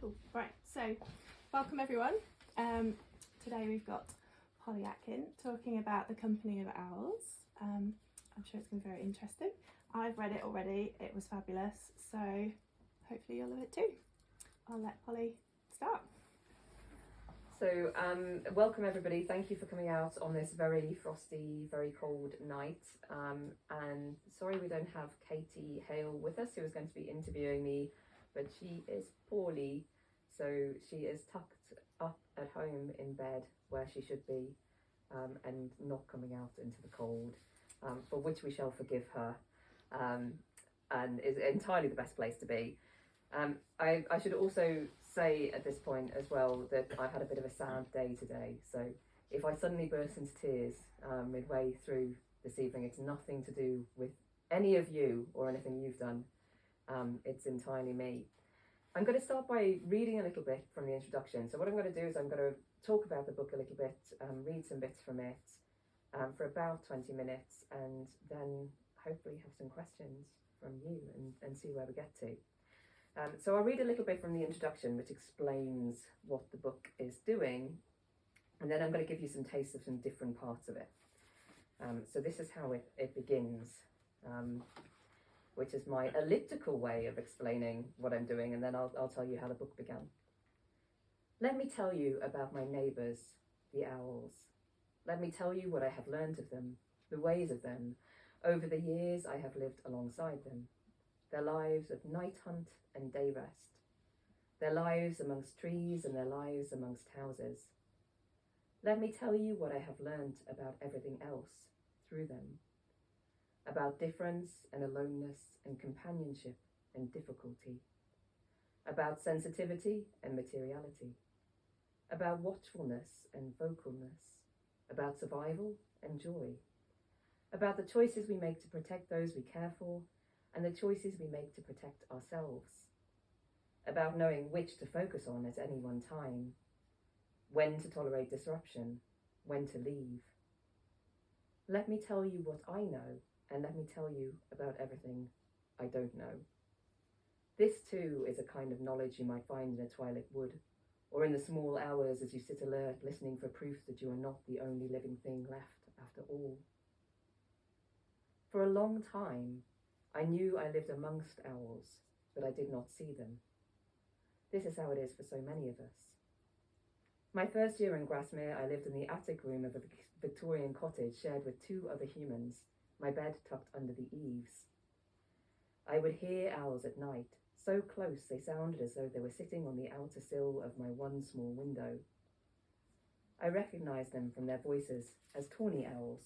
Cool. Right, so welcome everyone. Today we've got Polly Atkin talking about The Company of Owls. I'm sure it's going to be very interesting. I've read it already, it was fabulous, so hopefully you'll love it too. I'll let Polly start. So welcome everybody, thank you for coming out on this very frosty, very cold night, and sorry we don't have Katie Hale with us, who is going to be interviewing me, but she is poorly, so she is tucked up at home in bed where she should be, and not coming out into the cold, for which we shall forgive her, and is entirely the best place to be. I should also say at this point as well that I had a bit of a sad day today, so if I suddenly burst into tears midway through this evening, it's nothing to do with any of you or anything you've done. It's entirely me. I'm going to start by reading a little bit from the introduction. So what I'm going to do is I'm going to talk about the book a little bit, read some bits from it for about 20 minutes, and then hopefully have some questions from you and see where we get to. So I'll read a little bit from the introduction, which explains what the book is doing, and then I'm going to give you some tastes of some different parts of it. So this is how it begins, which is my elliptical way of explaining what I'm doing, and then I'll tell you how the book began. Let me tell you about my neighbours, the owls. Let me tell you what I have learned of them, the ways of them, over the years I have lived alongside them. Their lives of night hunt and day rest, their lives amongst trees and their lives amongst houses. Let me tell you what I have learnt about everything else through them, about difference and aloneness and companionship and difficulty, about sensitivity and materiality, about watchfulness and vocalness, about survival and joy, about the choices we make to protect those we care for and the choices we make to protect ourselves, about knowing which to focus on at any one time, when to tolerate disruption, when to leave. Let me tell you what I know, and let me tell you about everything I don't know. This too is a kind of knowledge you might find in a twilit wood, or in the small hours as you sit alert, listening for proof that you are not the only living thing left after all. For a long time, I knew I lived amongst owls, but I did not see them. This is how it is for so many of us. My first year in Grasmere, I lived in the attic room of a Victorian cottage shared with two other humans, my bed tucked under the eaves. I would hear owls at night, so close they sounded as though they were sitting on the outer sill of my one small window. I recognised them from their voices as tawny owls.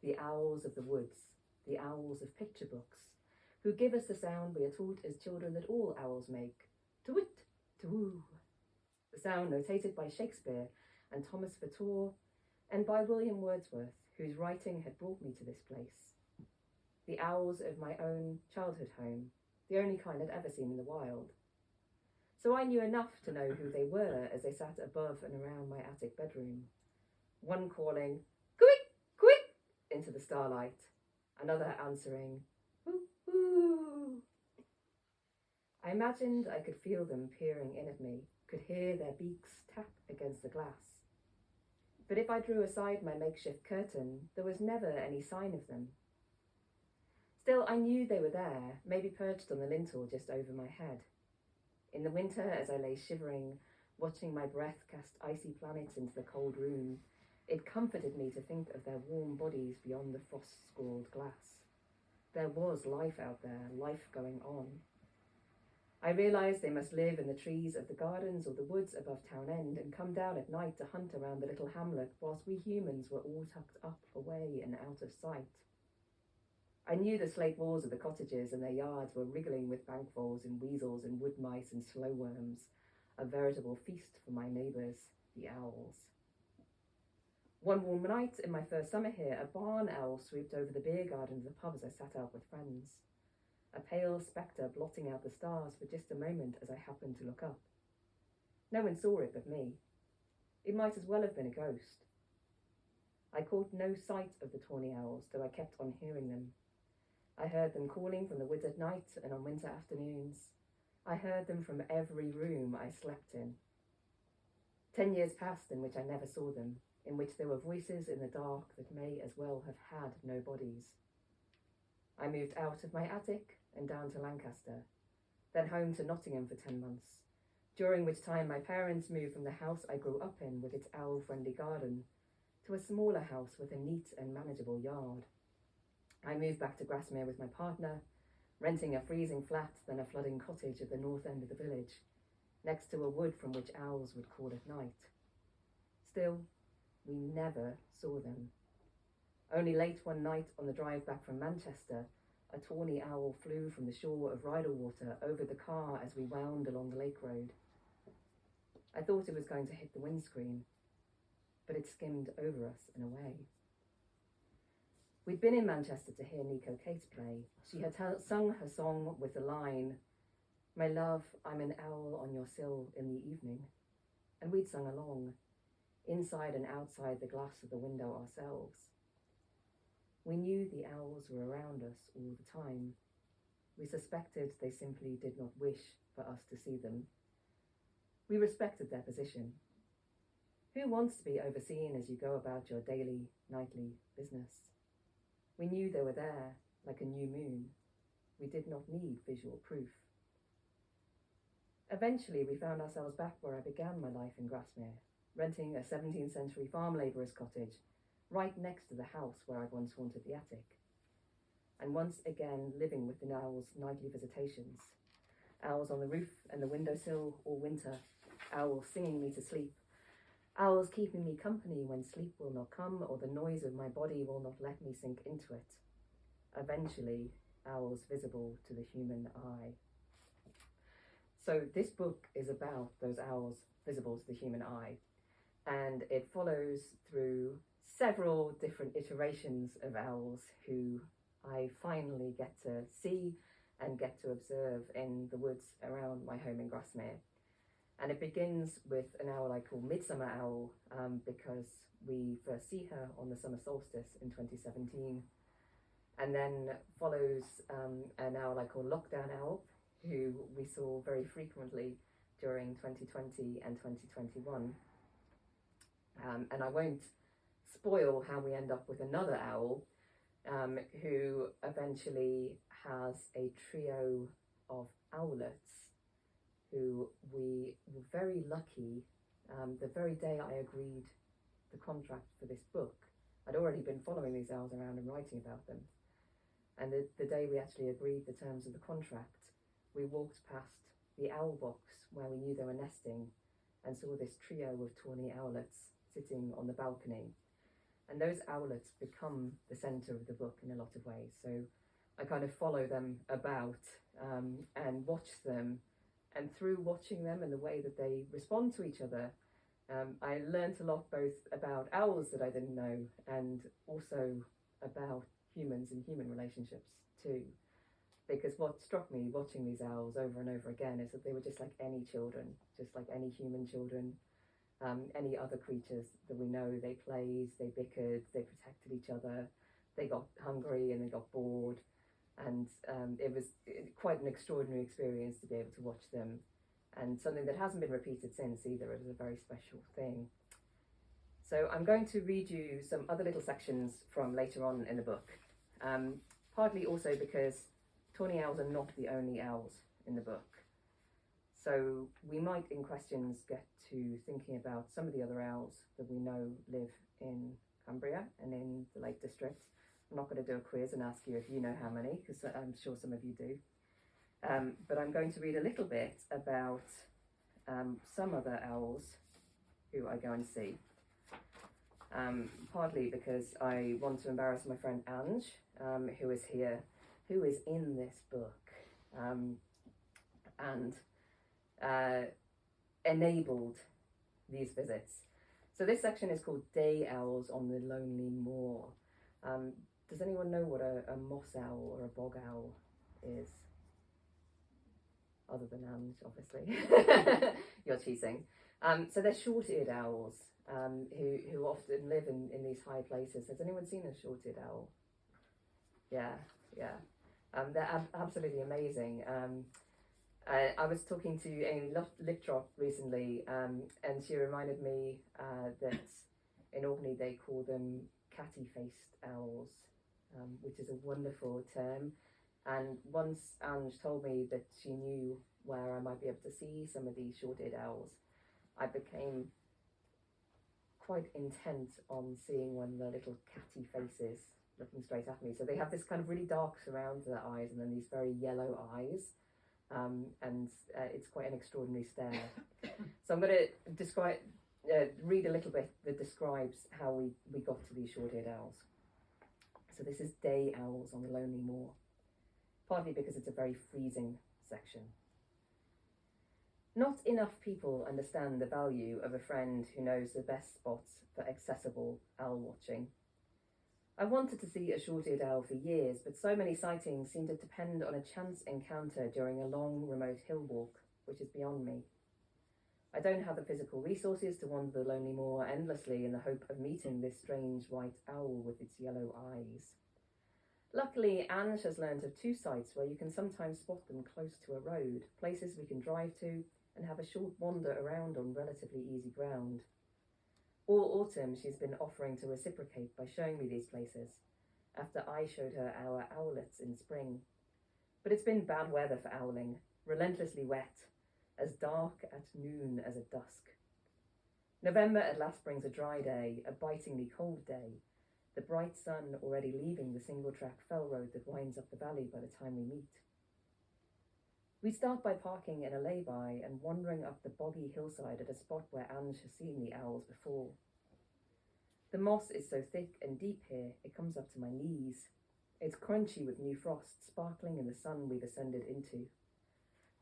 The owls of the woods, the owls of picture books, who give us the sound we are taught as children that all owls make, to-wit, to-woo. The sound notated by Shakespeare and Thomas Vertor, and by William Wordsworth, whose writing had brought me to this place. The owls of my own childhood home, the only kind I'd ever seen in the wild. So I knew enough to know who they were as they sat above and around my attic bedroom, one calling, into the starlight, another answering, whoo, whoo. I imagined I could feel them peering in at me, could hear their beaks tap against the glass. But if I drew aside my makeshift curtain, there was never any sign of them. Still, I knew they were there, maybe perched on the lintel just over my head. In the winter, as I lay shivering, watching my breath cast icy planets into the cold room, it comforted me to think of their warm bodies beyond the frost-scrawled glass. There was life out there, life going on. I realised they must live in the trees of the gardens or the woods above Town End and come down at night to hunt around the little hamlet whilst we humans were all tucked up away and out of sight. I knew the slate walls of the cottages and their yards were wriggling with bankvoles and weasels and wood mice and slow worms, a veritable feast for my neighbours, the owls. One warm night in my first summer here, a barn owl swooped over the beer garden of the pub as I sat out with friends, a pale spectre blotting out the stars for just a moment as I happened to look up. No one saw it but me. It might as well have been a ghost. I caught no sight of the tawny owls, though I kept on hearing them. I heard them calling from the woods at night and on winter afternoons. I heard them from every room I slept in. 10 years passed in which I never saw them, in which there were voices in the dark that may as well have had no bodies. I moved out of my attic and down to Lancaster, then home to Nottingham for 10 months, during which time my parents moved from the house I grew up in with its owl-friendly garden to a smaller house with a neat and manageable yard. I moved back to Grasmere with my partner, renting a freezing flat, then a flooding cottage at the north end of the village, next to a wood from which owls would call at night. Still, we never saw them. Only late one night on the drive back from Manchester, a tawny owl flew from the shore of Rydalwater over the car as we wound along the lake road. I thought it was going to hit the windscreen, but it skimmed over us and away. We'd been in Manchester to hear Nico Cates play. She had sung her song with the line, "My love, I'm an owl on your sill in the evening." And we'd sung along, inside and outside the glass of the window ourselves. We knew the owls were around us all the time. We suspected they simply did not wish for us to see them. We respected their position. Who wants to be overseen as you go about your daily, nightly business? We knew they were there, like a new moon. We did not need visual proof. Eventually, we found ourselves back where I began my life in Grasmere, renting a 17th century farm labourer's cottage, right next to the house where I'd once haunted the attic. And once again, living with the owls' nightly visitations. Owls on the roof and the windowsill all winter, owls singing me to sleep, owls keeping me company when sleep will not come or the noise of my body will not let me sink into it. Eventually, owls visible to the human eye. So this book is about those owls visible to the human eye, and it follows through several different iterations of owls who I finally get to see and get to observe in the woods around my home in Grasmere. And it begins with an owl I call Midsummer Owl because we first see her on the summer solstice in 2017, and then follows an owl I call Lockdown Owl, who we saw very frequently during 2020 and 2021. And I won't spoil how we end up with another owl who eventually has a trio of owlets who we were very lucky. The very day I agreed the contract for this book, I'd already been following these owls around and writing about them. And the day we actually agreed the terms of the contract, we walked past the owl box where we knew they were nesting and saw this trio of tawny owlets sitting on the balcony. And those owlets become the centre of the book in a lot of ways. So I kind of follow them about and watch them. And through watching them and the way that they respond to each other, I learned a lot both about owls that I didn't know and also about humans and human relationships too. Because what struck me watching these owls over and over again is that they were just like any children, just like any human children, any other creatures that we know. They played, they bickered, they protected each other, they got hungry and they got bored. And it was quite an extraordinary experience to be able to watch them, and something that hasn't been repeated since either. It was a very special thing. So I'm going to read you some other little sections from later on in the book, partly also because tawny owls are not the only owls in the book. So we might in questions get to thinking about some of the other owls that we know live in Cumbria and in the Lake District. I'm not going to do a quiz and ask you if you know how many, because I'm sure some of you do. But I'm going to read a little bit about some other owls who I go and see. Partly because I want to embarrass my friend Ange, who is here, who is in this book, and enabled these visits. So this section is called Day Owls on the Lonely Moor. Does anyone know what a moss owl or a bog owl is? Other than Ange, obviously. You're cheating. So they're short-eared owls who often live in these high places. Has anyone seen a short-eared owl? Yeah. They're absolutely amazing. I was talking to Amy Littrop recently, and she reminded me that in Orkney they call them catty-faced owls, which is a wonderful term. And once Ange told me that she knew where I might be able to see some of these short-eared owls, I became quite intent on seeing one of their little catty faces looking straight at me. So they have this kind of really dark surround to their eyes and then these very yellow eyes. And it's quite an extraordinary stare. So I'm going to read a little bit that describes how we got to these short-eared owls. So this is day owls on the lonely moor, partly because it's a very freezing section. Not enough people understand the value of a friend who knows the best spots for accessible owl watching. I've wanted to see a short-eared owl for years, but so many sightings seem to depend on a chance encounter during a long, remote hill walk, which is beyond me. I don't have the physical resources to wander the lonely moor endlessly in the hope of meeting this strange white owl with its yellow eyes. Luckily, Ange has learned of 2 sites where you can sometimes spot them close to a road, places we can drive to and have a short wander around on relatively easy ground. All autumn she's been offering to reciprocate by showing me these places, after I showed her our owlets in spring. But it's been bad weather for owling, relentlessly wet, as dark at noon as at dusk. November at last brings a dry day, a bitingly cold day, the bright sun already leaving the single-track fell road that winds up the valley by the time we meet. We start by parking in a lay-by and wandering up the boggy hillside at a spot where Ange has seen the owls before. The moss is so thick and deep here, it comes up to my knees. It's crunchy with new frost, sparkling in the sun we've ascended into.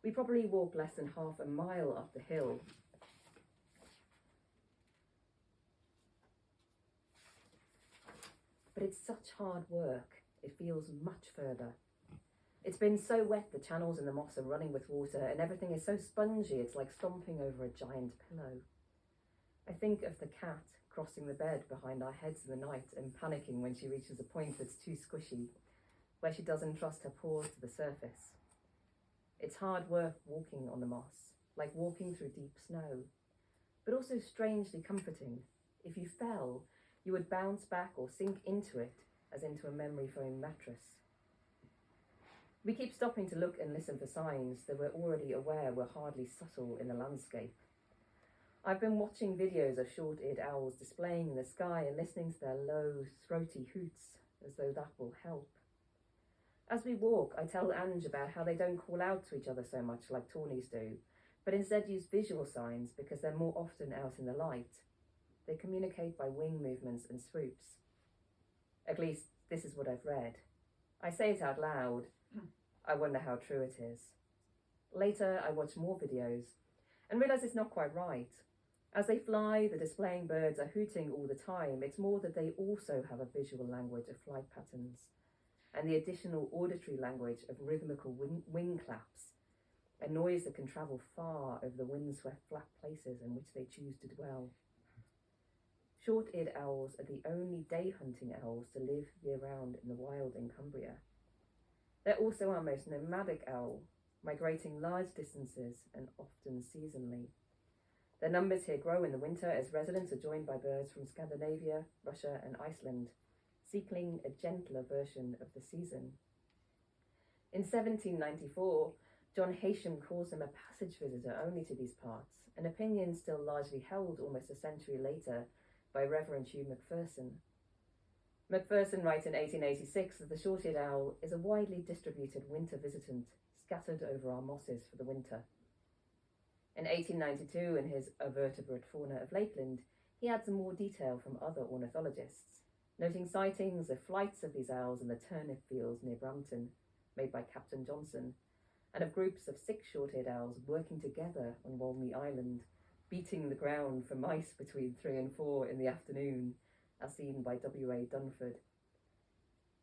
We probably walk less than half a mile up the hill. But it's such hard work, it feels much further. It's been so wet the channels in the moss are running with water and everything is so spongy it's like stomping over a giant pillow. I think of the cat crossing the bed behind our heads in the night and panicking when she reaches a point that's too squishy, where she doesn't trust her paws to the surface. It's hard work walking on the moss, like walking through deep snow, but also strangely comforting. If you fell, you would bounce back or sink into it as into a memory foam mattress. We keep stopping to look and listen for signs that we're already aware were hardly subtle in the landscape. I've been watching videos of short-eared owls displaying in the sky and listening to their low, throaty hoots, as though that will help. As we walk, I tell Ange about how they don't call out to each other so much like tawnies do, but instead use visual signs because they're more often out in the light. They communicate by wing movements and swoops. At least, this is what I've read. I say it out loud. I wonder how true it is. Later, I watch more videos and realise it's not quite right. As they fly, the displaying birds are hooting all the time. It's more that they also have a visual language of flight patterns and the additional auditory language of rhythmical wing claps, a noise that can travel far over the windswept flat places in which they choose to dwell. Short-eared owls are the only day-hunting owls to live year-round in the wild in Cumbria. They're also our most nomadic owl, migrating large distances and often seasonally. Their numbers here grow in the winter as residents are joined by birds from Scandinavia, Russia and Iceland, seeking a gentler version of the season. In 1794, John Heysham calls him a passage visitor only to these parts, an opinion still largely held almost a century later by Reverend Hugh Macpherson. Macpherson writes in 1886 that the short-eared owl is a widely distributed winter visitant scattered over our mosses for the winter. In 1892, in his A Vertebrate Fauna of Lakeland, he adds more detail from other ornithologists, noting sightings of flights of these owls in the turnip fields near Brampton, made by Captain Johnson, and of groups of 6 short-eared owls working together on Walney Island, beating the ground for mice between 3 and 4 in the afternoon, as seen by W.A. Dunford.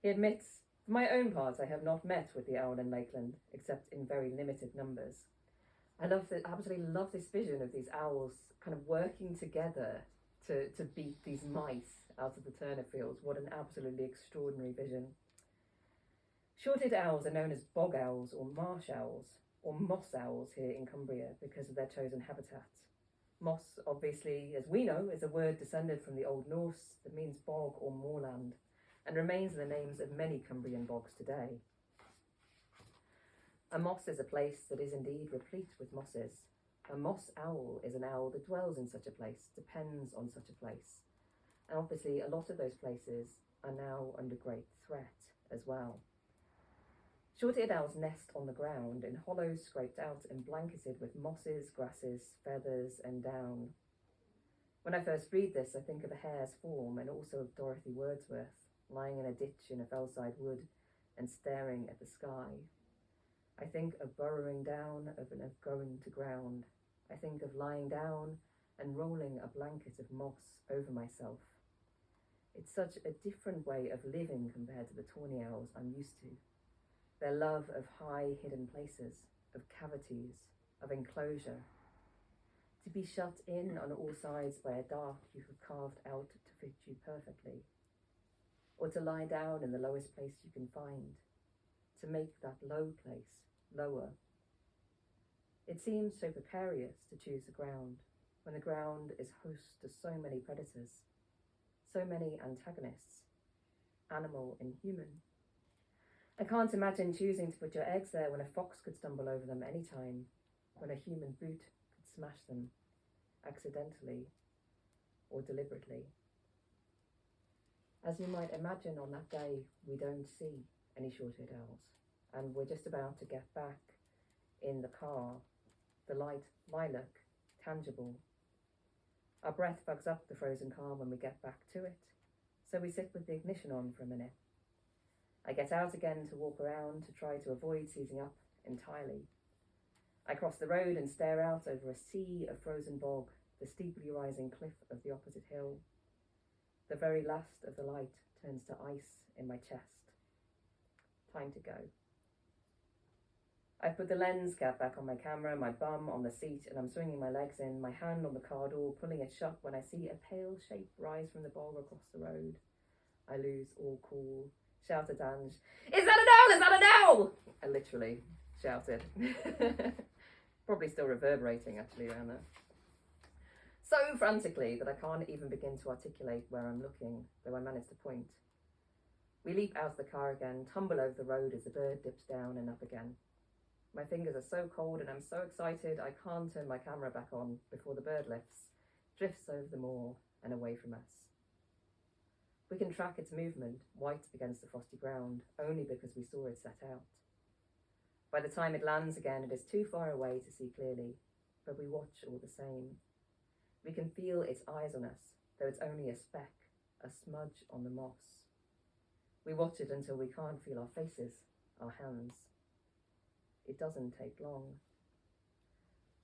He admits, for my own part, I have not met with the owl in Lakeland, except in very limited numbers. I absolutely love this vision of these owls kind of working together to beat these mice out of the turnip fields. What an absolutely extraordinary vision. Short-eared owls are known as bog owls or marsh owls or moss owls here in Cumbria because of their chosen habitat. Moss, obviously, as we know, is a word descended from the Old Norse that means bog or moorland and remains in the names of many Cumbrian bogs today. A moss is a place that is indeed replete with mosses. A moss owl is an owl that dwells in such a place, depends on such a place. And obviously a lot of those places are now under great threat as well. Short-eared owls nest on the ground in hollows scraped out and blanketed with mosses, grasses, feathers and down. When I first read this, I think of a hare's form and also of Dorothy Wordsworth, lying in a ditch in a fellside wood and staring at the sky. I think of burrowing down of going to ground. I think of lying down and rolling a blanket of moss over myself. It's such a different way of living compared to the tawny owls I'm used to. Their love of high hidden places, of cavities, of enclosure. To be shut in on all sides by a dark you have carved out to fit you perfectly. Or to lie down in the lowest place you can find. To make that low place lower. It seems so precarious to choose the ground, when the ground is host to so many predators, so many antagonists, animal and human. I can't imagine choosing to put your eggs there when a fox could stumble over them any time, when a human boot could smash them, accidentally or deliberately. As you might imagine, on that day, we don't see any short-eared owls. And we're just about to get back in the car, the light lilac, tangible. Our breath bugs up the frozen car when we get back to it, so we sit with the ignition on for a minute. I get out again to walk around to try to avoid seizing up entirely. I cross the road and stare out over a sea of frozen bog, the steeply rising cliff of the opposite hill. The very last of the light turns to ice in my chest. Time to go. I've put the lens cap back on my camera, my bum on the seat, and I'm swinging my legs in, my hand on the car door, pulling it shut when I see a pale shape rise from the bog across the road. I lose all cool, shout at Ange, "Is that an owl? Is that an owl?" I literally shouted. Probably still reverberating actually around there. So frantically that I can't even begin to articulate where I'm looking, though I manage to point. We leap out of the car again, tumble over the road as the bird dips down and up again. My fingers are so cold and I'm so excited I can't turn my camera back on before the bird drifts over the moor and away from us. We can track its movement, white against the frosty ground, only because we saw it set out. By the time it lands again, it is too far away to see clearly, but we watch all the same. We can feel its eyes on us, though it's only a speck, a smudge on the moss. We watch it until we can't feel our faces, our hands. It doesn't take long.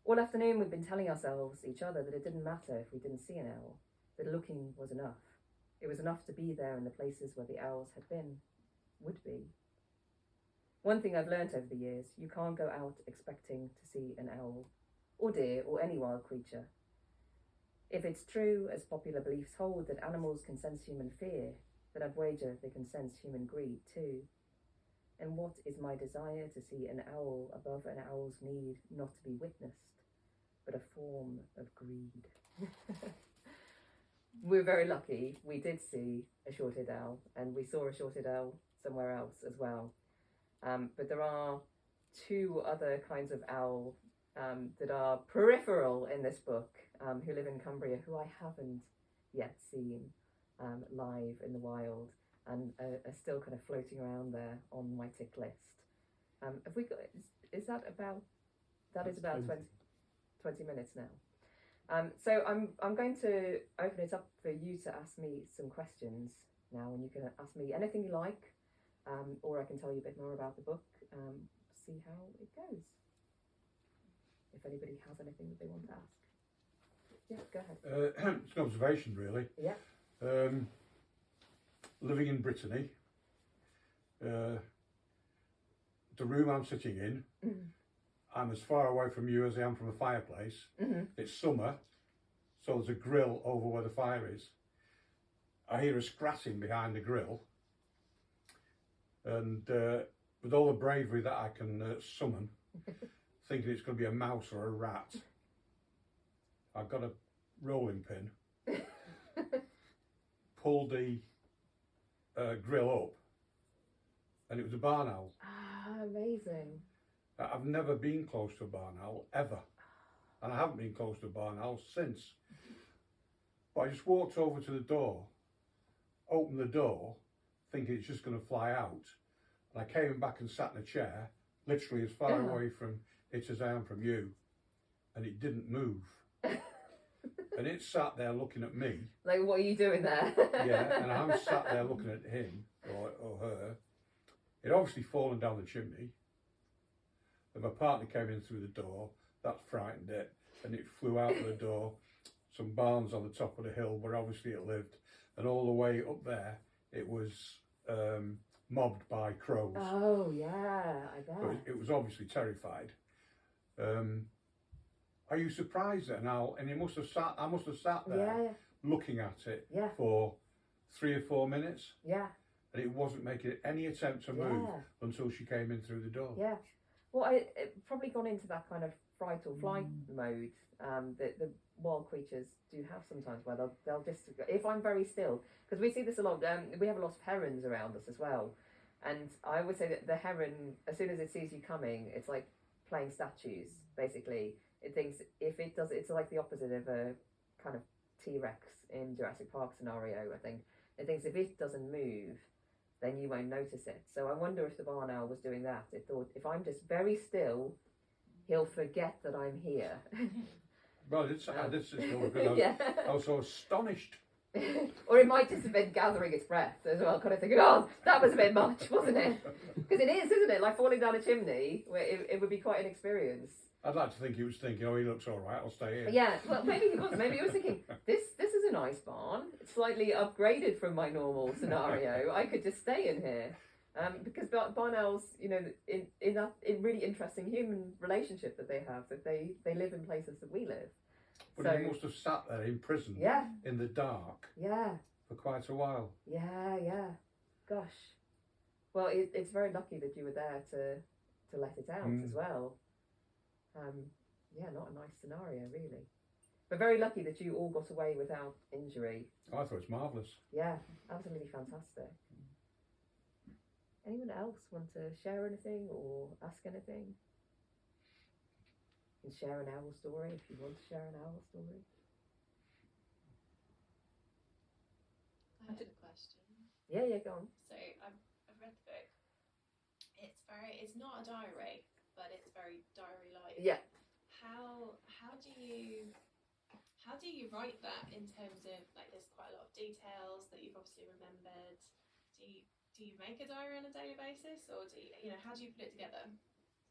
All afternoon we've been telling ourselves, each other, that it didn't matter if we didn't see an owl, that looking was enough. It was enough to be there in the places where the owls had been, would be. One thing I've learnt over the years, you can't go out expecting to see an owl, or deer, or any wild creature. If it's true, as popular beliefs hold, that animals can sense human fear, then I'd wager they can sense human greed too. And what is my desire to see an owl above an owl's need not to be witnessed, but a form of greed? We're very lucky. We did see a short-eared owl, and we saw a short-eared owl somewhere else as well. But there are two other kinds of owl that are peripheral in this book, who live in Cumbria, who I haven't yet seen live in the wild, and are still kind of floating around there on my tick list. Have we got? Is that about? That is about 20 minutes now. So I'm going to open it up for you to ask me some questions now, and you can ask me anything you like, or I can tell you a bit more about the book. See how it goes. If anybody has anything that they want to ask. Yeah, go ahead. It's an observation, really. Yeah. Living in Brittany, the room I'm sitting in, I'm as far away from you as I am from a fireplace. Mm-hmm. It's summer, so there's a grill over where the fire is. I hear a scratching behind the grill, and with all the bravery that I can summon, thinking it's going to be a mouse or a rat. I got a rolling pin, pulled the grill up, and it was a barn owl. Ah, amazing. I've never been close to a barn owl, ever. And I haven't been close to a barn owl since. But I just walked over to the door, opened the door, thinking it's just going to fly out. And I came back and sat in a chair, literally as far away from it as I am from you, and it didn't move. And it sat there looking at me. Like, what are you doing there? Yeah, and I'm sat there looking at him, or her. It obviously fallen down the chimney. And my partner came in through the door, that frightened it, and it flew out of the door. Some barns on the top of the hill where obviously it lived, and all the way up there it was mobbed by crows. Oh yeah, I bet. But it was obviously terrified. Are you surprised at an owl? And I must have sat there looking at it for 3 or 4 minutes. Yeah. And it wasn't making any attempt to move until she came in through the door. Yeah. Well, it probably gone into that kind of fright or flight mode that the wild creatures do have sometimes, where they'll just, if I'm very still, because we see this a lot, we have a lot of herons around us as well. And I would say that the heron, as soon as it sees you coming, it's like playing statues, basically. It thinks if it does, it's like the opposite of a kind of T-Rex in Jurassic Park scenario, I think. It thinks if it doesn't move, then you won't notice it. So I wonder if the barn owl was doing that. It thought, if I'm just very still, he'll forget that I'm here. Well, I did sit still because I was so astonished. Or it might just have been gathering its breath as well, kind of thinking, oh, that was a bit much, wasn't it? Because it is, isn't it? Like falling down a chimney, where it would be quite an experience. I'd like to think he was thinking, oh, he looks all right, I'll stay here. Yeah, well, maybe he was. Maybe he was thinking, this is a nice barn. It's slightly upgraded from my normal scenario. I could just stay in here. Because barn owls, you know, in that really interesting human relationship that they have, that they live in places that we live. But So he must have sat there in prison, in the dark, for quite a while. Yeah. Gosh. Well, it's very lucky that you were there to let it out as well. Not a nice scenario, really. But very lucky that you all got away without injury. Oh, I thought it was marvellous. Yeah, absolutely fantastic. Anyone else want to share anything or ask anything? You can share an owl story if you want to share an owl story. I have a question. Yeah, go on. So I've read the book. It's not a diary, but it's very diary-like. Yeah. How do you write that in terms of, like, there's quite a lot of details that you've obviously remembered. Do you make a diary on a daily basis, or how do you put it together?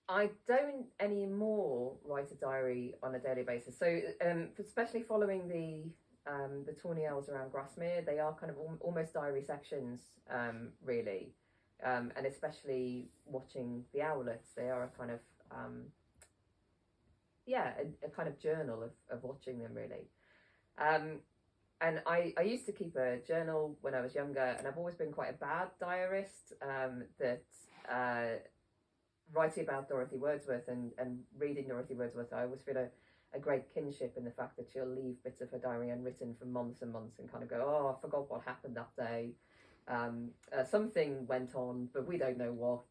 I don't anymore write a diary on a daily basis. So, especially following the tawny owls around Grasmere, they are kind of almost diary sections, really. And especially watching the owlets, they are a kind of a kind of journal of watching them, really. And I used to keep a journal when I was younger, and I've always been quite a bad diarist. Writing about Dorothy Wordsworth and reading Dorothy Wordsworth, I always feel a great kinship in the fact that she'll leave bits of her diary unwritten for months and months and kind of go, oh, I forgot what happened that day. Something went on, but we don't know what.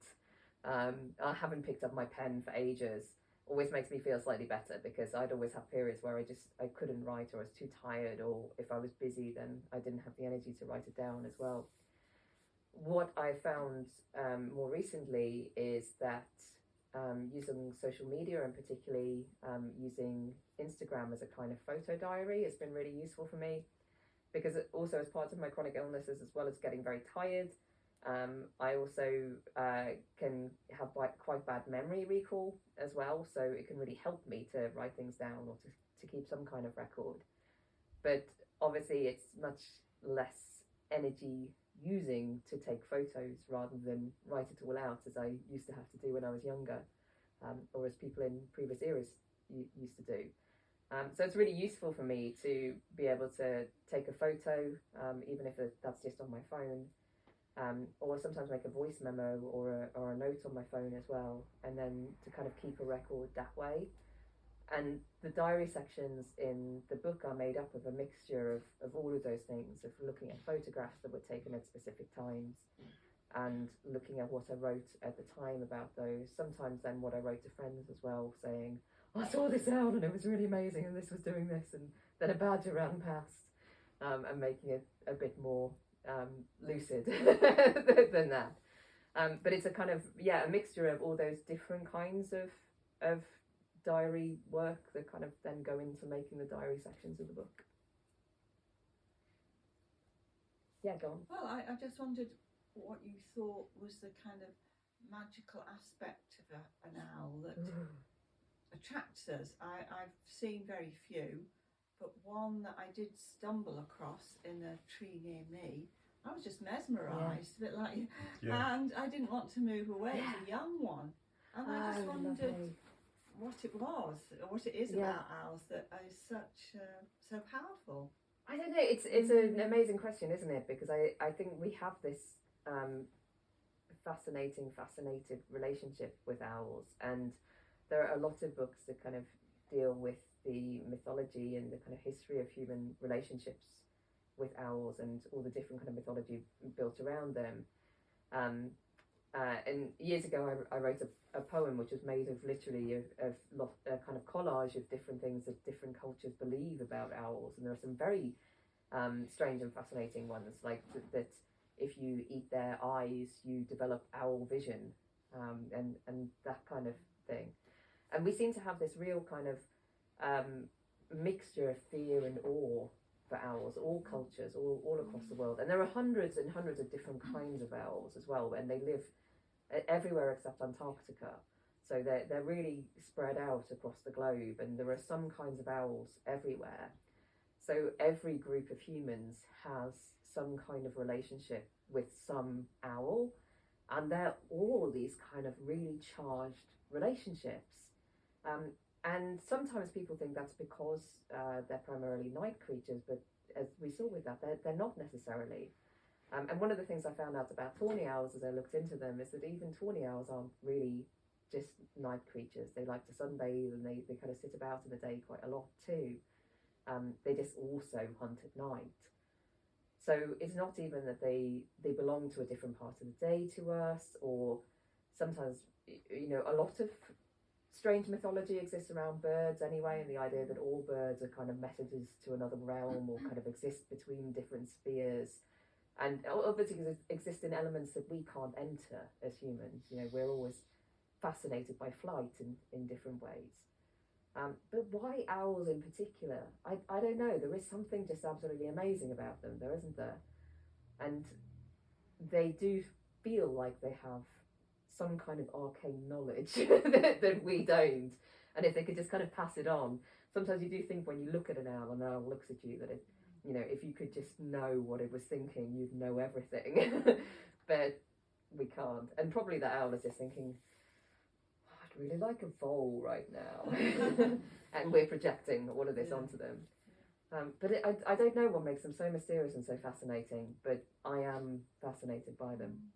I haven't picked up my pen for ages. Always makes me feel slightly better, because I'd always have periods where I couldn't write, or I was too tired, or if I was busy, then I didn't have the energy to write it down as well. What I found more recently is that using social media, and particularly using Instagram as a kind of photo diary, has been really useful for me, because it also, as part of my chronic illnesses, as well as getting very tired, I also can have quite bad memory recall as well, so it can really help me to write things down, or to keep some kind of record. But obviously it's much less energy using to take photos rather than write it all out, as I used to have to do when I was younger, or as people in previous eras used to do. So it's really useful for me to be able to take a photo, even if that's just on my phone, or sometimes make a voice memo or a note on my phone as well, and then to kind of keep a record that way. And the diary sections in the book are made up of a mixture of all of those things, of looking at photographs that were taken at specific times and looking at what I wrote at the time about those. Sometimes then what I wrote to friends as well, saying, I saw this out and it was really amazing and this was doing this, and then a badger ran past, and making it a bit more lucid than that. But it's a kind of, a mixture of all those different kinds of diary work that kind of then go into making the diary sections of the book. Yeah, go on. Well, I just wondered what you thought was the kind of magical aspect of an owl that attracts us. I've seen very few, but one that I did stumble across in a tree near me, I was just mesmerised, a bit like, and I didn't want to move away. It's a young one, and I just wondered what it was, or what it is about owls that is such so powerful. I don't know. It's an amazing question, isn't it? Because I think we have this fascinated relationship with owls, and there are a lot of books that kind of deal with the mythology and the kind of history of human relationships with owls and all the different kind of mythology built around them. And years ago I wrote a poem which was made of literally a kind of collage of different things that different cultures believe about owls, and there are some very strange and fascinating ones, like that if you eat their eyes you develop owl vision, and that kind of thing. And we seem to have this real kind of mixture of fear and awe for owls, all cultures, all across the world. And there are hundreds and hundreds of different kinds of owls as well, and they live everywhere except Antarctica. So they're really spread out across the globe, and there are some kinds of owls everywhere. So every group of humans has some kind of relationship with some owl, and they're all these kind of really charged relationships. And sometimes people think that's because they're primarily night creatures, but as we saw with that, they're not necessarily. And one of the things I found out about tawny owls as I looked into them is that even tawny owls aren't really just night creatures. They like to sunbathe, and they kind of sit about in the day quite a lot too. They just also hunt at night. So it's not even that they belong to a different part of the day to us, or sometimes, a lot of strange mythology exists around birds anyway, and the idea that all birds are kind of messages to another realm, or kind of exist between different spheres, and obviously exist in elements that we can't enter as humans. We're always fascinated by flight in different ways. But why owls in particular? I don't know. There is something just absolutely amazing about them, there isn't there? And they do feel like they have some kind of arcane knowledge that we don't. And if they could just kind of pass it on. Sometimes you do think when you look at an owl and an owl looks at you that it, if you could just know what it was thinking, you'd know everything. But we can't. And probably the owl is just thinking, I'd really like a vole right now. And we're projecting all of this onto them. But I don't know what makes them so mysterious and so fascinating, but I am fascinated by them.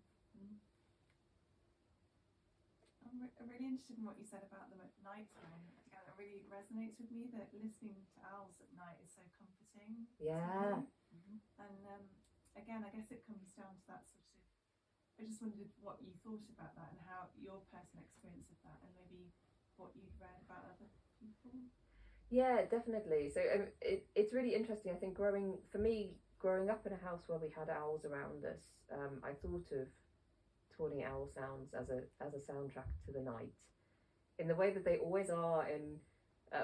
I'm really interested in what you said about them at night time. It really resonates with me that listening to owls at night is so comforting. Yeah. And again, I guess it comes down to that sort of, I just wondered what you thought about that and how your personal experience of that, and maybe what you've read about other people. Yeah, definitely. So it's really interesting. I think growing up in a house where we had owls around us, I thought of tawny owl sounds as a soundtrack to the night, in the way that they always are. And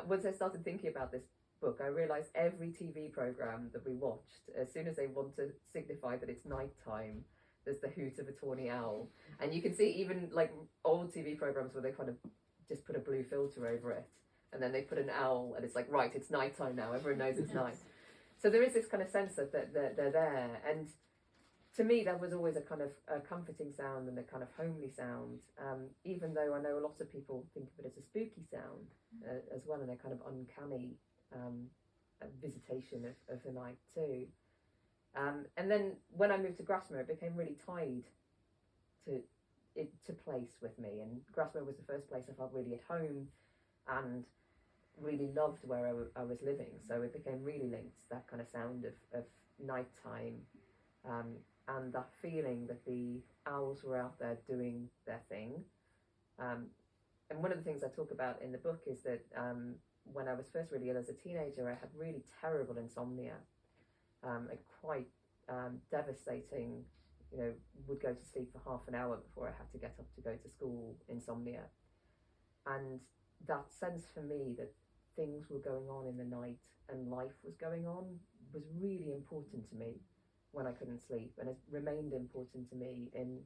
once I started thinking about this book, I realised every TV programme that we watched, as soon as they want to signify that it's night time, there's the hoot of a tawny owl. And you can see even like old TV programmes where they kind of just put a blue filter over it, and then they put an owl, and it's like, right, it's night time now, everyone knows it's night. So there is this kind of sense that they're there. And to me, that was always a kind of a comforting sound and a kind of homely sound, even though I know a lot of people think of it as a spooky sound as well, and a kind of uncanny visitation of the night too. And then when I moved to Grasmere, it became really tied to place with me. And Grasmere was the first place I felt really at home and really loved where I was living. So it became really linked to that kind of sound of nighttime, and that feeling that the owls were out there doing their thing. And one of the things I talk about in the book is that when I was first really ill as a teenager, I had really terrible insomnia, and quite devastating, would go to sleep for half an hour before I had to get up to go to school insomnia. And that sense for me that things were going on in the night and life was going on was really important to me when I couldn't sleep, and it remained important to me in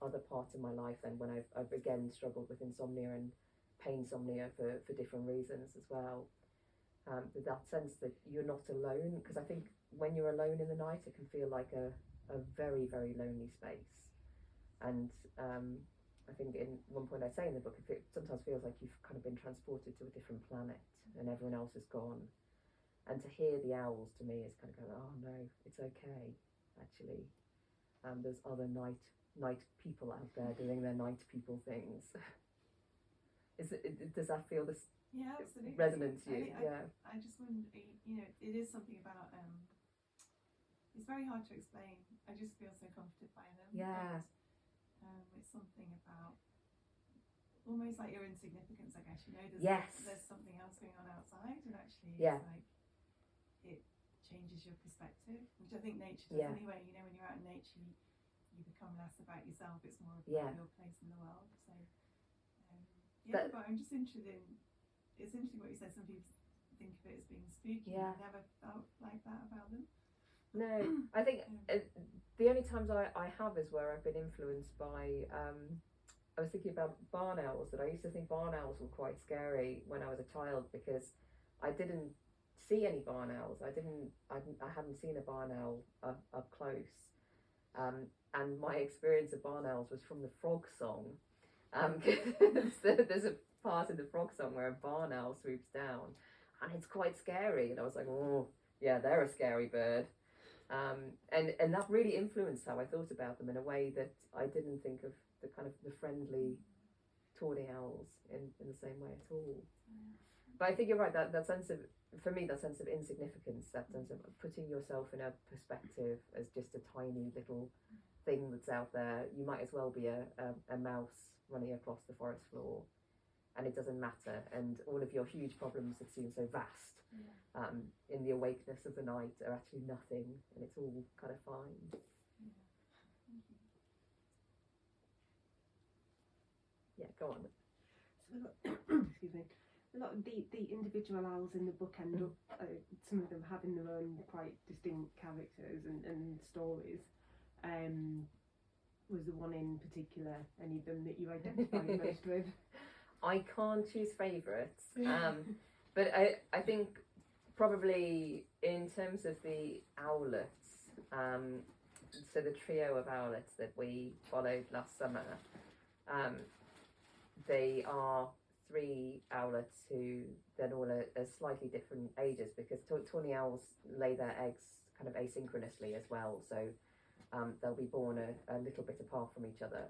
other parts of my life then when I've again struggled with insomnia and painsomnia for different reasons as well. That sense that you're not alone, because I think when you're alone in the night it can feel like a very, very lonely space. And I think in one point I say in the book, it sometimes feels like you've kind of been transported to a different planet and everyone else is gone. And to hear the owls to me is kind of going, oh no, it's okay, actually. There's other night people out there doing their night people things. Does that feel this absolutely resonant to you? I just wonder, it is something about it's very hard to explain. I just feel so comforted by them. And, it's something about almost like your insignificance, I guess. There's something else going on outside, and actually it's like it changes your perspective, which I think nature does anyway. When you're out in nature, you become less about yourself. It's more about your place in the world. So but I'm just interested in. It's interesting what you said. Some people think of it as being spooky. I never felt like that about them. No, I think the only times I have is where I've been influenced by. I was thinking about barn owls. That I used to think barn owls were quite scary when I was a child because I didn't see any barn owls. I hadn't seen a barn owl up close. And my experience of barn owls was from the frog song. There's a part in the frog song where a barn owl swoops down, and it's quite scary. And I was like, oh, yeah, they're a scary bird. And that really influenced how I thought about them in a way that I didn't think of the kind of the friendly tawny owls in the same way at all. But I think you're right, that sense of, for me, that sense of insignificance, that sense of putting yourself in a perspective as just a tiny little thing that's out there. You might as well be a mouse running across the forest floor, and it doesn't matter. And all of your huge problems that seem so vast in the awakeness of the night are actually nothing, and it's all kind of fine. Yeah, go on. So excuse me. A lot of the individual owls in the book end up, some of them having their own quite distinct characters and stories. Was there one in particular, any of them that you identify most with? I can't choose favourites, but I think probably in terms of the owlets, so the trio of owlets that we followed last summer, they are 3 owlets who then all are slightly different ages, because tawny owls lay their eggs kind of asynchronously as well, so they'll be born a little bit apart from each other.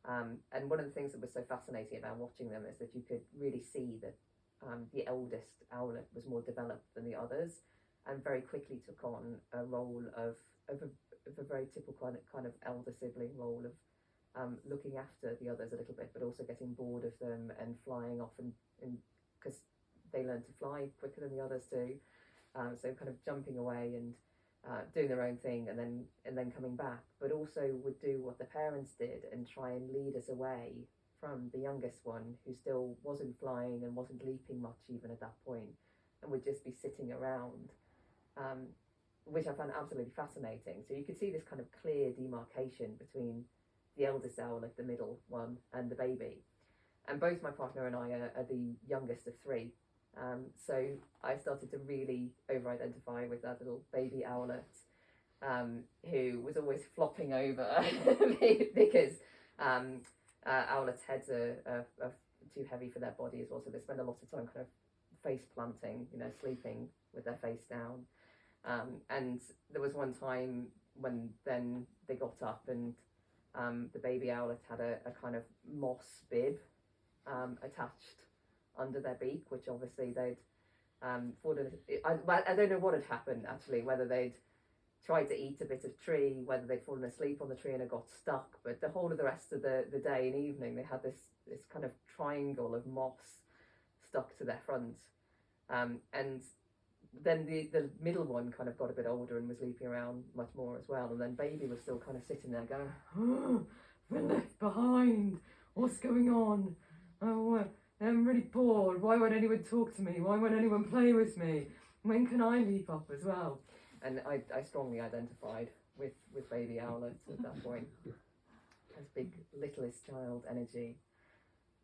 And one of the things that was so fascinating about watching them is that you could really see that the eldest owlet was more developed than the others, and very quickly took on a role of a very typical kind of elder sibling role of looking after the others a little bit, but also getting bored of them and flying off, and because they learn to fly quicker than the others do, so kind of jumping away and doing their own thing, and then coming back, but also would do what the parents did and try and lead us away from the youngest one, who still wasn't flying and wasn't leaping much even at that point, and would just be sitting around, which I found absolutely fascinating. So you could see this kind of clear demarcation between the eldest owlet, the middle one, and the baby. And both my partner and I are the youngest of 3. So I started to really over-identify with that little baby owlet, who was always flopping over because owlets' heads are too heavy for their body as well, so they spend a lot of time kind of face planting, sleeping with their face down. And there was one time when then they got up and the baby owlet had a kind of moss bib attached under their beak, which obviously they'd fallen. I don't know what had happened actually, whether they'd tried to eat a bit of tree, whether they'd fallen asleep on the tree and it got stuck, but the whole of the rest of the day and evening they had this kind of triangle of moss stuck to their front. And then the middle one kind of got a bit older and was leaping around much more as well, and then baby was still kind of sitting there going, oh, we're left behind, what's going on? Oh, I'm really bored, why won't anyone talk to me, why won't anyone play with me, when can I leap up as well? And I strongly identified with baby owlets at that point as big littlest child energy.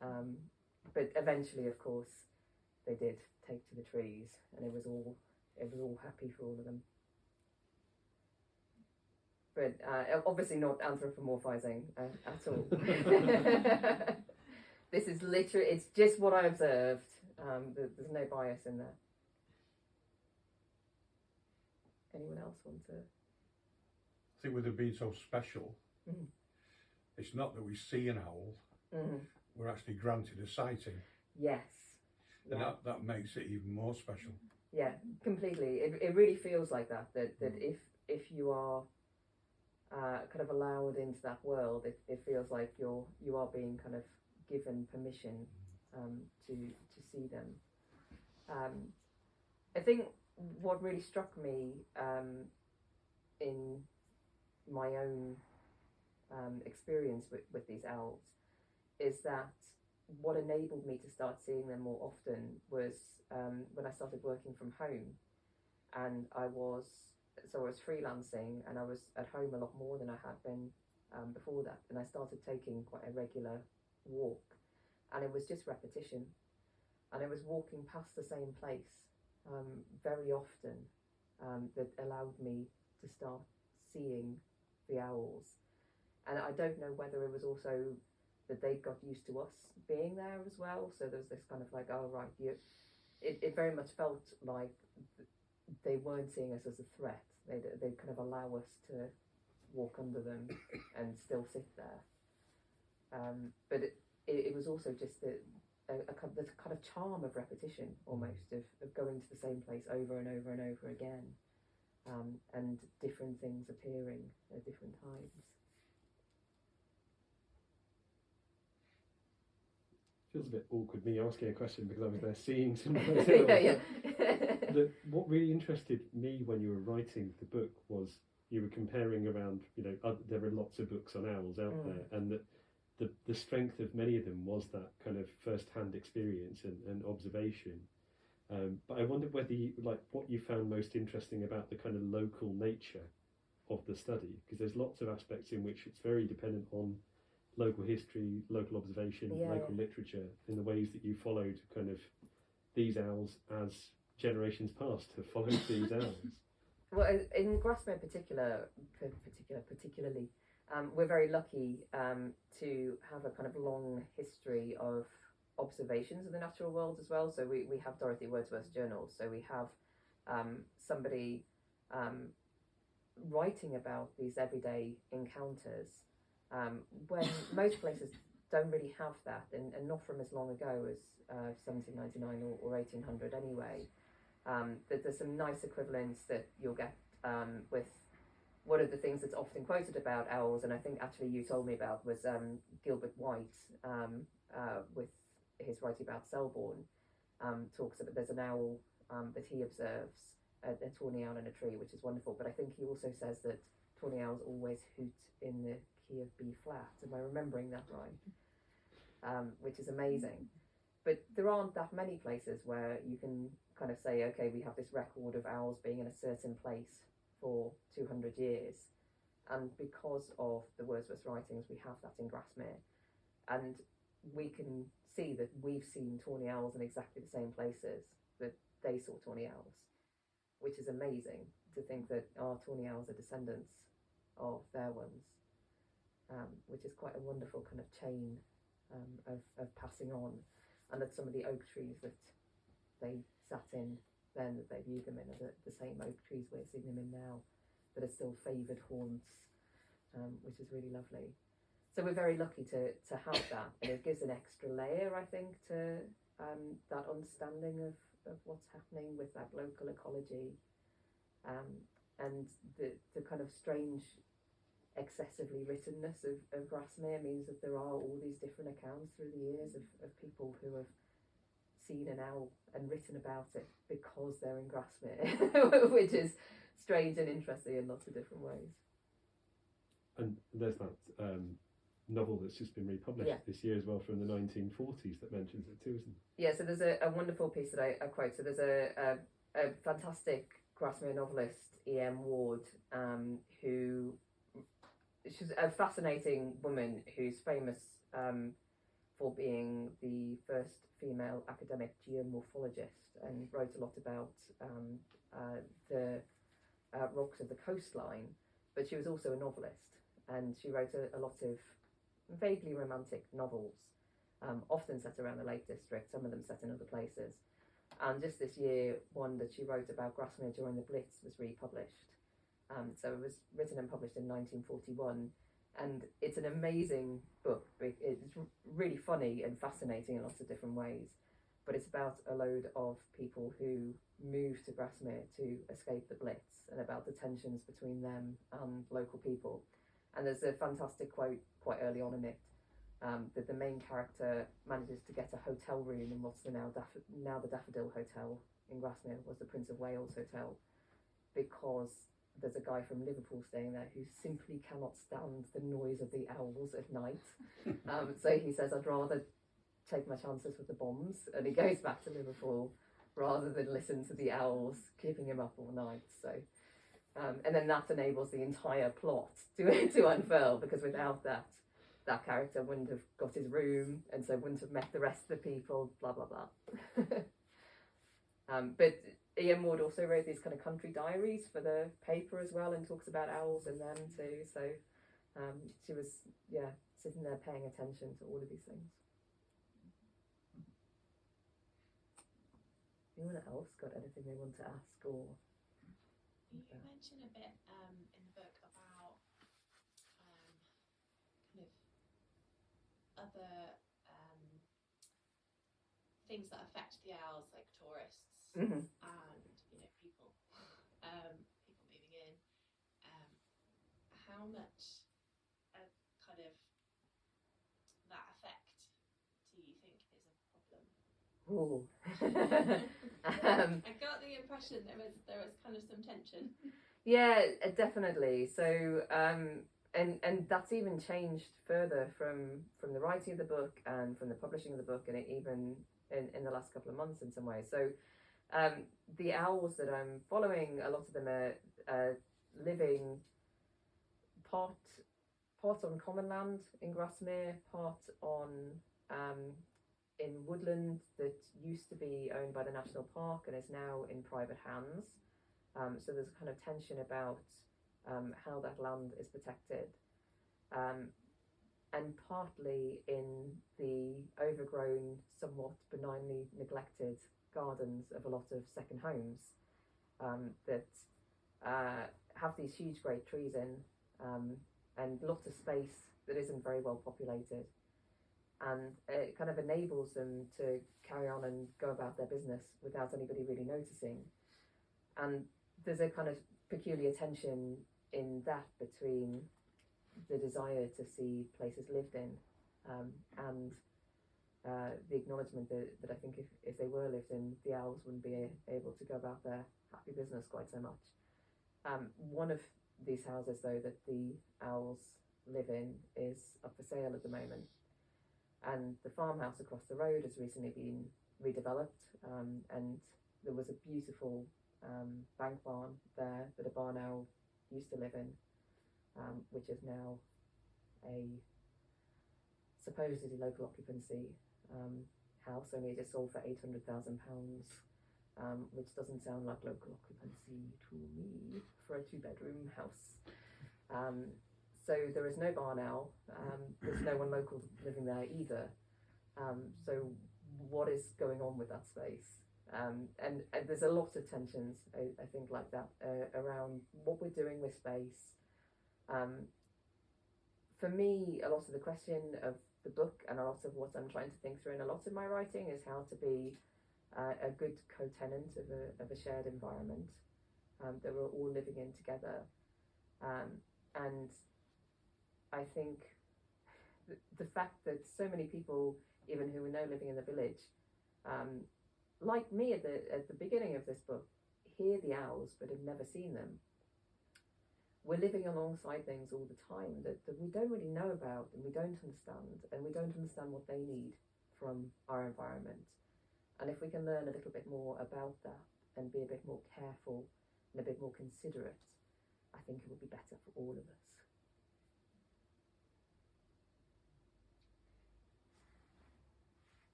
But eventually, of course, they did take to the trees, and it was all happy for all of them. But obviously not anthropomorphizing at all. This is literally, it's just what I observed. There's no bias in there. Anyone else want to? I think with it being so special, it's not that we see an owl, we're actually granted a sighting. Yes. And Yeah. that makes it even more special. Yeah, completely. It really feels like that if you are kind of allowed into that world, it feels like you are being kind of given permission to see them. I think what really struck me in my own experience with these owls is that what enabled me to start seeing them more often was when I started working from home, and I was freelancing and I was at home a lot more than I had been before that, and I started taking quite a regular walk, and it was just repetition, and I was walking past the same place very often that allowed me to start seeing the owls. And I don't know whether it was also that they got used to us being there as well, so there was this kind of like, oh right, it very much felt like they weren't seeing us as a threat. They'd kind of allow us to walk under them and still sit there. But it was also just the kind of charm of repetition, almost, of going to the same place over and over and over again, and different things appearing at different times. Feels a bit awkward me asking a question because I was there seeing some of yeah. What really interested me when you were writing the book was you were comparing around, there are lots of books on owls out there, and that the strength of many of them was that kind of first-hand experience and observation. But I wondered whether what you found most interesting about the kind of local nature of the study, because there's lots of aspects in which it's very dependent on local history, local observation, local literature, in the ways that you followed kind of these owls as generations past have followed these owls. Well, in Grasmere particularly, we're very lucky to have a kind of long history of observations of the natural world as well. So we have Dorothy Wordsworth's journals. So we have somebody writing about these everyday encounters when most places don't really have that, and not from as long ago as 1799 or 1800 anyway. That there's some nice equivalents that you'll get with one of the things that's often quoted about owls, and I think actually you told me about, was Gilbert White with his writing about Selborne. Talks about there's an owl that he observes, a tawny owl in a tree, which is wonderful, but I think he also says that tawny owls always hoot in the key of B flat. Am I remembering that right? Which is amazing. But there aren't that many places where you can kind of say, okay, we have this record of owls being in a certain place for 200 years. And because of the Wordsworth writings, we have that in Grasmere. And we can see that we've seen tawny owls in exactly the same places that they saw tawny owls, which is amazing to think that our tawny owls are descendants of their ones, which is quite a wonderful kind of chain of passing on. And that some of the oak trees that they sat in then, that they view them in, are the same oak trees we're seeing them in now, that are still favoured haunts, which is really lovely. So we're very lucky to have that, and it gives an extra layer, I think, to that understanding of what's happening with that local ecology, and the kind of strange excessively writtenness of Grasmere means that there are all these different accounts through the years of people who have seen an owl and written about it because they're in Grasmere, which is strange and interesting in lots of different ways. And there's that novel that's just been republished this year as well, from the 1940s, that mentions it too, isn't it? Yeah, so there's a wonderful piece that I quote. So there's a fantastic Grasmere novelist, E.M. Ward, who, she's a fascinating woman who's famous for being the first female academic geomorphologist, and wrote a lot about the rocks of the coastline, but she was also a novelist, and she wrote a lot of vaguely romantic novels, often set around the Lake District, some of them set in other places. And just this year, one that she wrote about Grasmere during the Blitz was republished. So it was written and published in 1941, and it's an amazing book. It's really funny and fascinating in lots of different ways, but it's about a load of people who moved to Grasmere to escape the Blitz, and about the tensions between them and local people. And there's a fantastic quote quite early on in it, that the main character manages to get a hotel room in what's now the Daffodil Hotel in Grasmere, was the Prince of Wales Hotel, because there's a guy from Liverpool staying there who simply cannot stand the noise of the owls at night. So he says, I'd rather take my chances with the bombs, and he goes back to Liverpool rather than listen to the owls keeping him up all night. So and then that enables the entire plot to unfurl, because without that character wouldn't have got his room, and so wouldn't have met the rest of the people, blah blah blah. But Ian Ward also wrote these kind of country diaries for the paper as well, and talks about owls in them too. So she was sitting there paying attention to all of these things. Anyone else got anything they want to ask? Or you mentioned a bit in the book about kind of other things that affect the owls, like tourists and people moving in. How much kind of that effect do you think is a problem? ooh. I got the impression there was kind of some tension. Yeah, definitely. So and that's even changed further from the writing of the book and from the publishing of the book, and it even in the last couple of months in some ways. So the owls that I'm following, a lot of them are living part on common land in Grasmere, part on in woodland that used to be owned by the National Park and is now in private hands. So there's a kind of tension about how that land is protected, and partly in the overgrown, somewhat benignly neglected gardens of a lot of second homes that have these huge great trees in, and lots of space that isn't very well populated. And it kind of enables them to carry on and go about their business without anybody really noticing. And there's a kind of peculiar tension in that between the desire to see places lived in and the acknowledgement that I think if they were lived in, the owls wouldn't be able to go about their happy business quite so much. One of these houses, though, that the owls live in is up for sale at the moment. And the farmhouse across the road has recently been redeveloped, and there was a beautiful bank barn there that a barn owl used to live in, which is now a supposedly local occupancy house, only just sold for £800,000, which doesn't sound like local occupancy to me for a 2-bedroom house. So there is no barn owl, there's no one local living there either. So what is going on with that space? And there's a lot of tensions, I think, like that around what we're doing with space. For me, a lot of the question of the book and a lot of what I'm trying to think through in a lot of my writing is how to be a good co-tenant of a shared environment that we're all living in together. And I think the fact that so many people, even who we know living in the village, like me at the beginning of this book, hear the owls but have never seen them. We're living alongside things all the time that we don't really know about and we don't understand what they need from our environment. And if we can learn a little bit more about that and be a bit more careful and a bit more considerate, I think it will be better for all of us.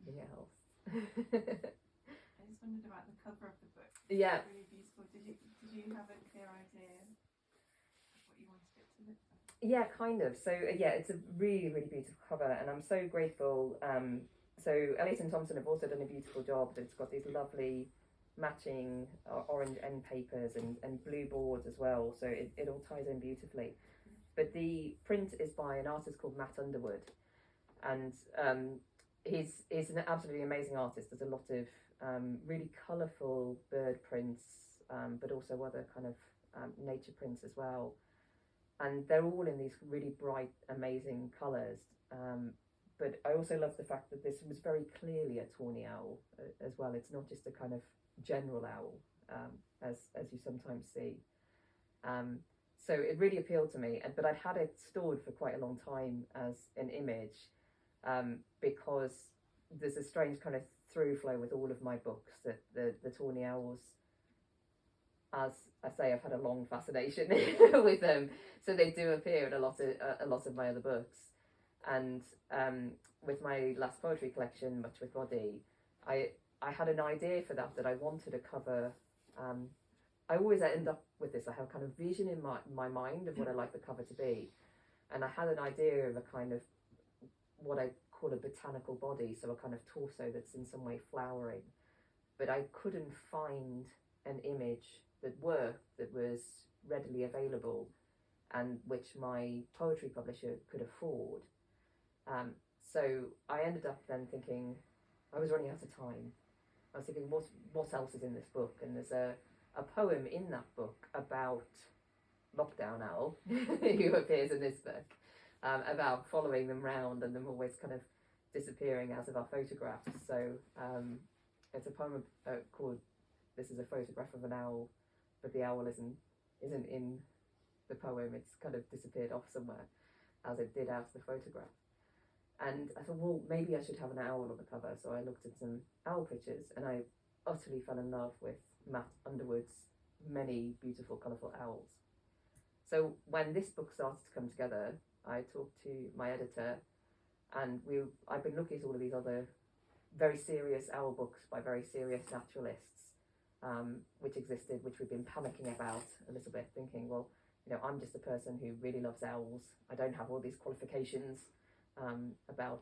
Anything else? I just wondered about the cover of the book. Yeah. It's really beautiful. Did you have a clear idea of what you wanted it to look like? Yeah, kind of. So yeah, it's a really, really beautiful cover, and I'm so grateful. So Elliot and Thompson have also done a beautiful job. It's got these lovely matching orange end papers and blue boards as well. So it all ties in beautifully. But the print is by an artist called Matt Underwood, and he's an absolutely amazing artist. There's a lot of really colourful bird prints, but also other kind of nature prints as well. And they're all in these really bright, amazing colours. But I also love the fact that this was very clearly a tawny owl as well. It's not just a kind of general owl, as you sometimes see. So it really appealed to me. But I'd had it stored for quite a long time as an image, because there's a strange kind of through flow with all of my books that the tawny owls, as I say, I've had a long fascination with them, so they do appear in a lot of my other books. And with my last poetry collection, Much with Body, I had an idea for that I wanted to cover. I always end up with this. I have a kind of vision in my mind of what I like the cover to be, and I had an idea of a kind of what I call a botanical body, so a kind of torso that's in some way flowering, but I couldn't find an image that worked, that was readily available, and which my poetry publisher could afford. So I ended up then thinking, I was running out of time. I was thinking, what else is in this book? And there's a poem in that book about Lockdown Owl, who appears in this book, about following them round and them always kind of disappearing out of our photographs. So it's a poem called This is a Photograph of an Owl, but the owl isn't in the poem. It's kind of disappeared off somewhere, as it did out of the photograph. And I thought, well, maybe I should have an owl on the cover. So I looked at some owl pictures, and I utterly fell in love with Matt Underwood's many beautiful, colourful owls. So when this book started to come together, I talked to my editor, and I've been looking at all of these other very serious owl books by very serious naturalists, which existed, which we've been panicking about a little bit, thinking, well, I'm just a person who really loves owls. I don't have all these qualifications about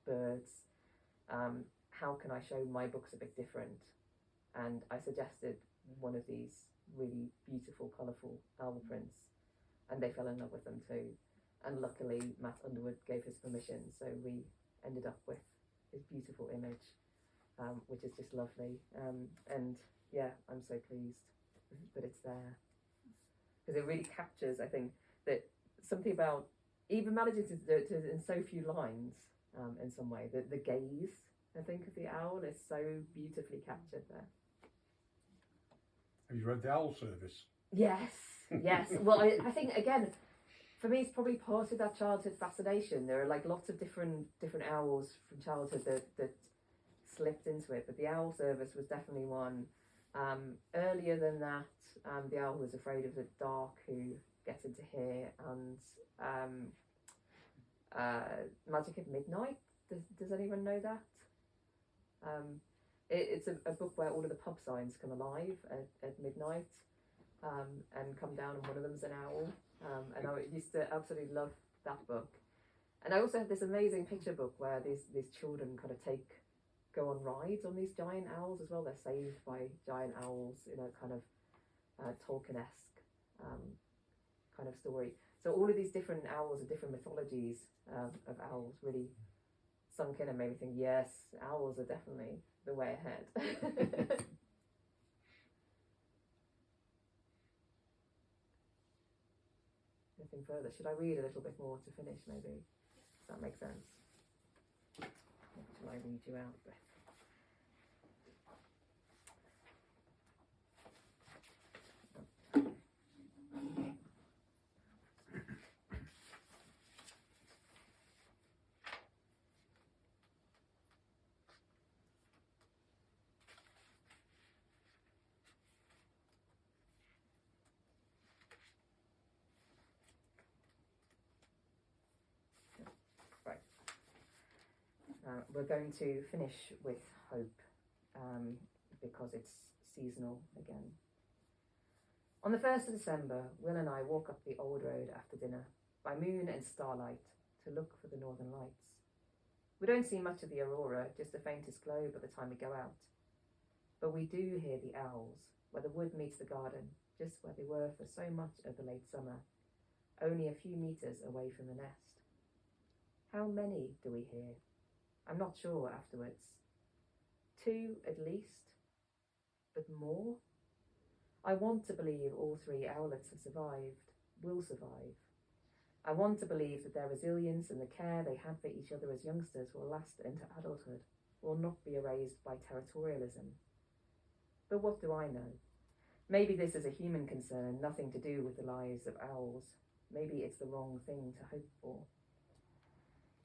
birds. How can I show my books a bit different? And I suggested one of these really beautiful, colourful owl prints, and they fell in love with them too. And luckily, Matt Underwood gave his permission, so we ended up with this beautiful image, which is just lovely. And yeah, I'm so pleased that it's there, because it really captures, I think, that something about, even manages to do it in so few lines, in some way, the gaze, I think, of the owl is so beautifully captured there. Have you read The Owl Service? Yes. Well, I think, again, for me, it's probably part of that childhood fascination. There are like lots of different owls from childhood that slipped into it, but The Owl Service was definitely one. Earlier than that, The Owl Who Was Afraid of the Dark, who gets into here, and Magic at Midnight. Does anyone know that? It's a book where all of the pub signs come alive at midnight, and come down, and one of them's an owl. And I used to absolutely love that book. And I also have this amazing picture book where these children kind of take go on rides on these giant owls as well. They're saved by giant owls in a kind of Tolkien-esque kind of story. So all of these different owls and different mythologies of owls really sunk in and made me think, yes, owls are definitely the way ahead. Anything further? Should I read a little bit more to finish, maybe? Does that make sense? What shall I read you out, Beth? We're going to finish with hope because it's seasonal again. On the 1st of December, Will and I walk up the old road after dinner by moon and starlight to look for the northern lights. We don't see much of the aurora, just the faintest glow by the time we go out. But we do hear the owls, where the wood meets the garden, just where they were for so much of the late summer, only a few metres away from the nest. How many do we hear? I'm not sure afterwards. 2 at least, but more? I want to believe all 3 owlets have survived, will survive. I want to believe that their resilience and the care they had for each other as youngsters will last into adulthood, will not be erased by territorialism. But what do I know? Maybe this is a human concern, nothing to do with the lives of owls. Maybe it's the wrong thing to hope for.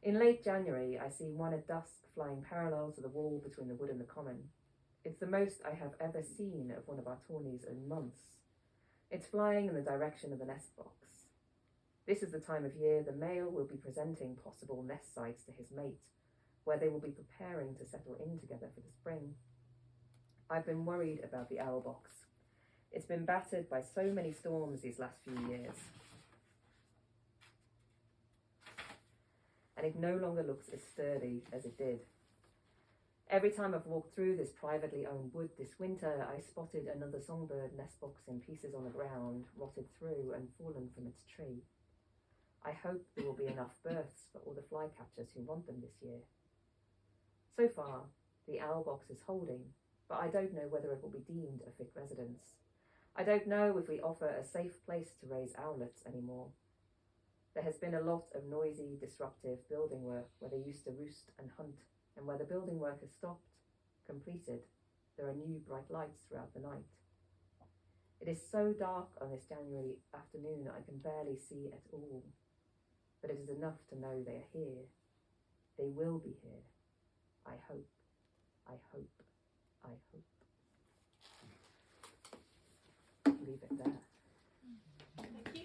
In late January, I see one at dusk flying parallel to the wall between the wood and the common. It's the most I have ever seen of one of our tawnies in months. It's flying in the direction of the nest box. This is the time of year the male will be presenting possible nest sites to his mate, where they will be preparing to settle in together for the spring. I've been worried about the owl box. It's been battered by so many storms these last few years. And it no longer looks as sturdy as it did. Every time I've walked through this privately owned wood this winter, I spotted another songbird nest box in pieces on the ground, rotted through and fallen from its tree. I hope there will be enough births for all the flycatchers who want them this year. So far, the owl box is holding, but I don't know whether it will be deemed a fit residence. I don't know if we offer a safe place to raise owlets anymore. There has been a lot of noisy, disruptive building work where they used to roost and hunt, and where the building work has stopped, completed, there are new bright lights throughout the night. It is so dark on this January afternoon I can barely see at all, but it is enough to know they are here. They will be here. I hope, I hope, I hope. Leave it there. Thank you.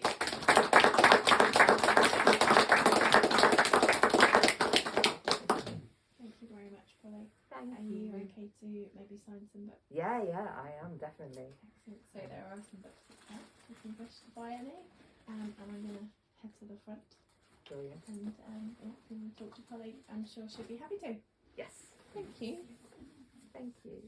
Thank you very much, Polly. Thank Are you okay to maybe sign some books? Yeah, I am, definitely. Excellent. So there are some books at the back if you wish to buy any. And I'm going to head to the front. Brilliant. And yeah, if you want to talk to Polly, I'm sure she'll be happy to. Yes. Thank you. Thank you.